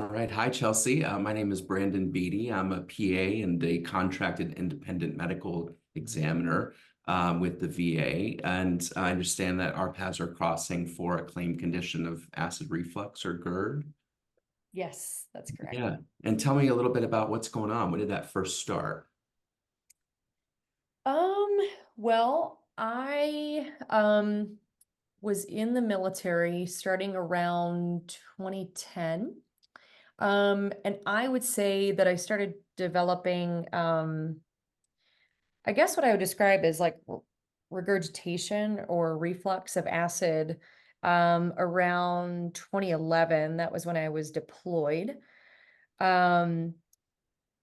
right. Hi, Chelsea. My name is Brandon Beatty. I'm a PA and a contracted independent medical examiner with the VA. And I understand that our paths are crossing for a claimed condition of acid reflux or GERD. Yes, that's correct. Yeah. And tell me a little bit about what's going on. When did that first start? Um, well, I was in the military starting around 2010. And I would say that I started developing I guess what I would describe as like regurgitation or reflux of acid around 2011. That was when I was deployed. Um,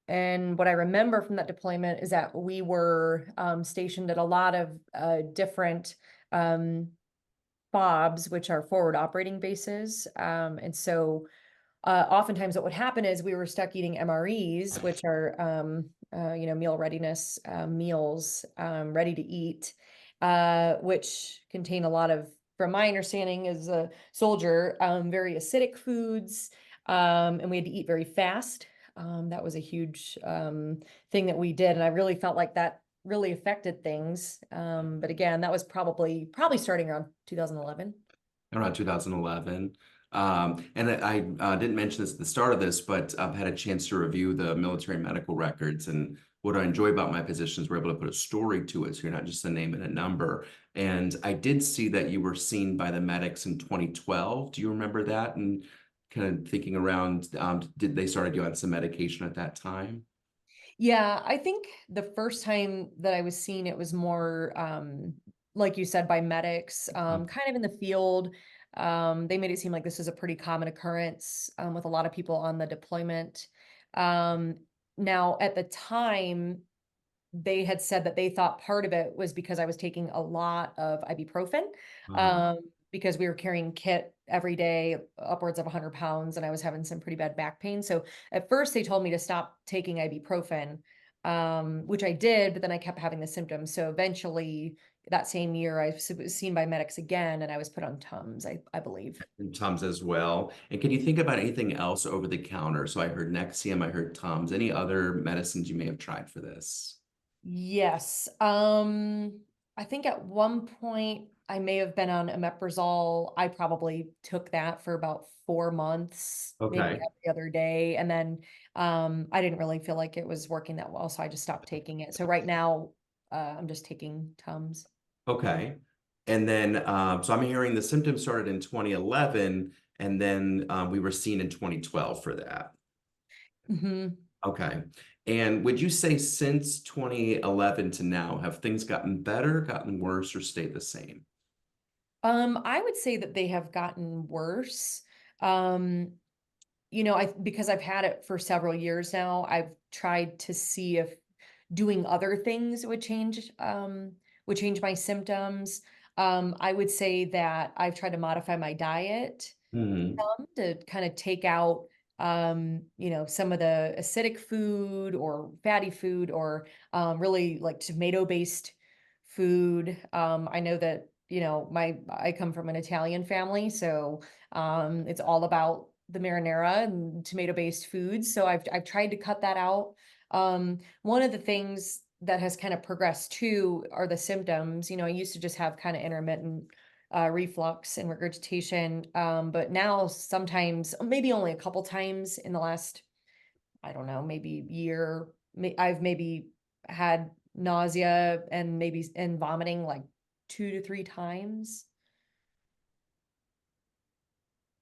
And what I remember from that deployment is that we were stationed at a lot of different um, FOBs, which are forward operating bases. And so oftentimes what would happen is we were stuck eating MREs, which are, meal readiness meals, ready to eat, which contain a lot of, from my understanding as a soldier, very acidic foods. And we had to eat very fast. That was a huge thing that we did. And I really felt like that really affected things. But again, that was probably starting around 2011. Around 2011. And I didn't mention this at the start of this, but I've had a chance to review the military medical records. And what I enjoy about my position is we're able to put a story to it. So you're not just a name and a number. And I did see that you were seen by the medics in 2012. Do you remember that? And kind of thinking around, did they started you on some medication at that time? Yeah, I think the first time that I was seen, it was more, like you said, by medics, kind of in the field. They made it seem like this was a pretty common occurrence, with a lot of people on the deployment. Um, Now, at the time, they had said that they thought part of it was because I was taking a lot of ibuprofen, Uh, because we were carrying kit every day, upwards of 100 pounds, and I was having some pretty bad back pain. So at first they told me to stop taking ibuprofen, which I did, but then I kept having the symptoms. So eventually that same year I was seen by medics again and I was put on Tums, I believe. and Tums as well. And can you think about anything else over the counter? So I heard Nexium, I heard Tums. Any other medicines you may have tried for this? Yes. I think at one point I may have been on omeprazole. I probably took that for about 4 months, maybe Okay. every other day. And then I didn't really feel like it was working that well, so I just stopped taking it. So right now, I'm just taking Tums. Okay. And then, so I'm hearing the symptoms started in 2011, and then we were seen in 2012 for that. Hmm. Okay. And would you say since 2011 to now, have things gotten better, gotten worse, or stayed the same? I would say that they have gotten worse. Um, because I've had it for several years now, I've tried to see if doing other things would change my symptoms. I would say that I've tried to modify my diet Hmm. some to kind of take out some of the acidic food or fatty food or really like tomato-based food. I know that, my I come from an Italian family, so it's all about the marinara and tomato-based foods. So I've tried to cut that out. One of the things that has kind of progressed too are the symptoms. I used to just have kind of intermittent reflux and regurgitation. But now sometimes, maybe only a couple times in the last, I don't know, maybe year, I've maybe had nausea and vomiting like 2 to 3 times.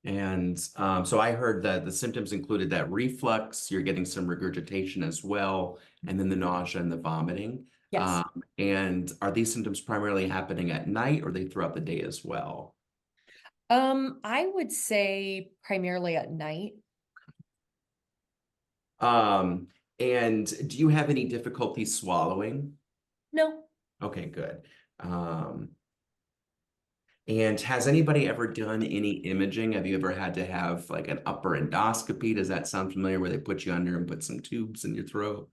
And so I heard that the symptoms included that reflux, you're getting some regurgitation as well, and then the nausea and the vomiting. Yes. And are these symptoms primarily happening at night or are they throughout the day as well? I would say primarily at night. Um, and do you have any difficulty swallowing? No. Okay, good. Um, and has anybody ever done any imaging? Have you ever had to have like an upper endoscopy? Does that sound familiar where they put you under and put some tubes in your throat?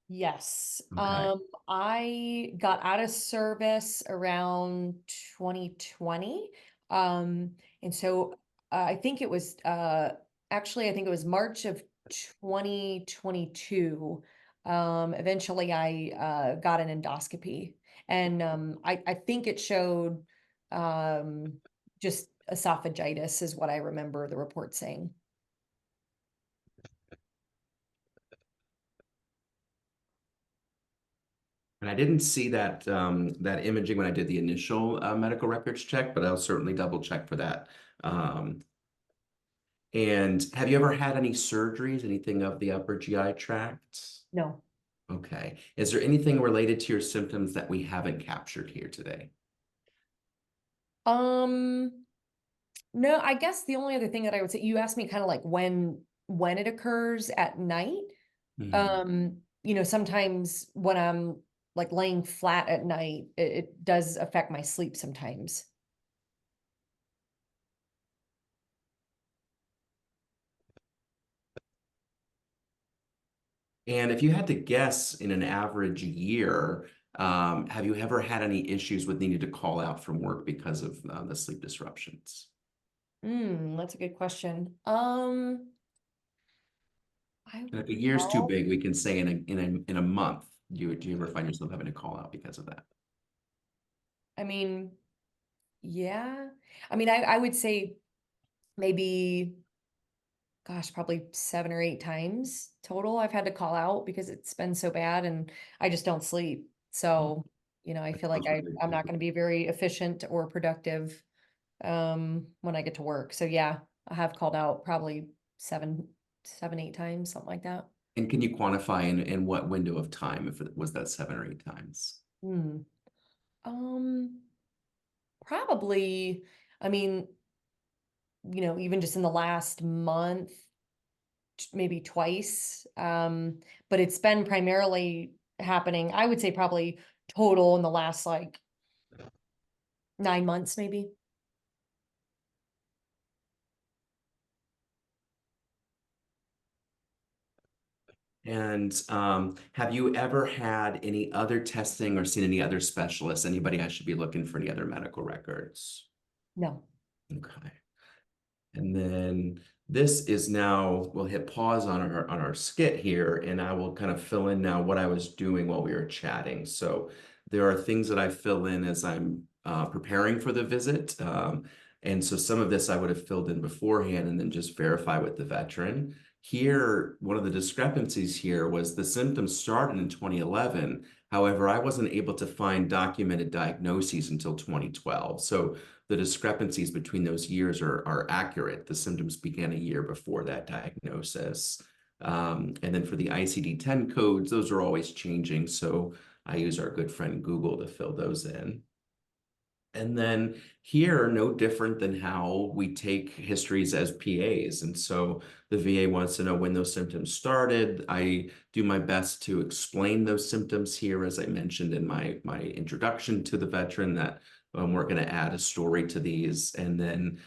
Yes. Okay. I got out of service around 2020. And so I think it was actually, I think it was March of 2022. Eventually I got an endoscopy, and I think it showed um just esophagitis is what I remember the report saying. And I didn't see that that imaging when I did the initial medical records check, but I'll certainly double check for that. Um, and have you ever had any surgeries, anything of the upper GI tract? No. Okay. Is there anything related to your symptoms that we haven't captured here today? Um, no, I guess the only other thing that I would say, you asked me kind of like when it occurs at night. Mhm. Sometimes when I'm like laying flat at night, it does affect my sleep sometimes. And if you had to guess in an average year, have you ever had any issues with needing to call out from work because of the sleep disruptions? That's a good question. I And if would a year's too probably, big, we can say in a month, do you ever find yourself having to call out because of that? I mean, yeah. I mean, I would say maybe, gosh, probably 7 or 8 times total I've had to call out because it's been so bad and I just don't sleep. Oh, So, I that feel like sounds really I'm not good. going to be very efficient or productive when I get to work. So yeah, I have called out probably 7, 8 times, something like that. And can you quantify in what window of time, if it was that 7 or 8 times? Hmm. Um, Probably, I mean, even just in the last month, maybe twice. But it's been primarily happening, I would say probably total in the last like 9 months, maybe. And have you ever had any other testing or seen any other specialists? Anybody I should be looking for any other medical records? No. Okay. And then this is now, we'll hit pause on our skit here, and I will kind of fill in now what I was doing while we were chatting. So there are things that I fill in as I'm preparing for the visit. And so some of this I would have filled in beforehand and then just verify with the veteran. Here, one of the discrepancies here was the symptoms started in 2011. However, I wasn't able to find documented diagnoses until 2012. So the discrepancies between those years are accurate. The symptoms began a year before that diagnosis. And then for the ICD-10 codes, those are always changing. So I use our good friend Google to fill those in. And then here, no different than how we take histories as PAs. And so the VA wants to know when those symptoms started. I do my best to explain those symptoms here, as I mentioned in my introduction to the veteran, that we're going to add a story to these. And then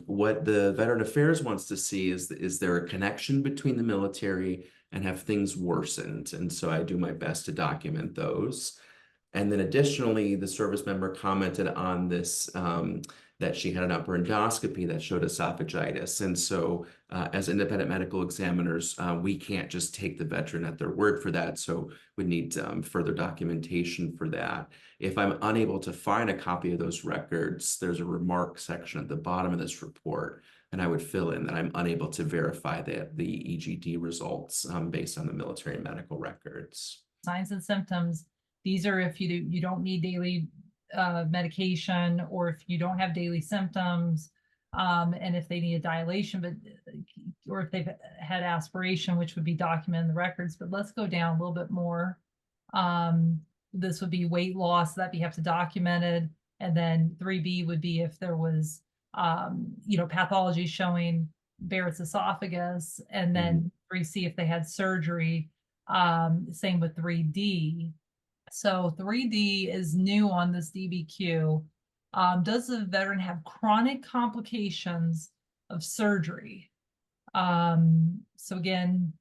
what the Veteran Affairs wants to see is there a connection between the military and have things worsened? And so I do my best to document those. And then additionally, the service member commented on this, that she had an upper endoscopy that showed esophagitis. And so as independent medical examiners, we can't just take the veteran at their word for that. So we need further documentation for that. If I'm unable to find a copy of those records, there's a remark section at the bottom of this report, and I would fill in that I'm unable to verify the EGD results based on the military medical records. Signs and symptoms. These are if you don't need daily medication, or if you don't have daily symptoms, and if they need a dilation, but or if they've had aspiration, which would be documented in the records. But let's go down a little bit more. This would be weight loss that you have to document it. And then 3B would be if there was pathology showing Barrett's esophagus, and then 3C if they had surgery. Same with 3D. So 3D is new on this DBQ. Does the veteran have chronic complications of surgery? So again,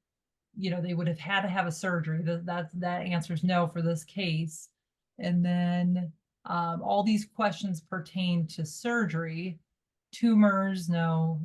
they would have had to have a surgery. That answers no for this case. And then all these questions pertain to surgery. Tumors, no.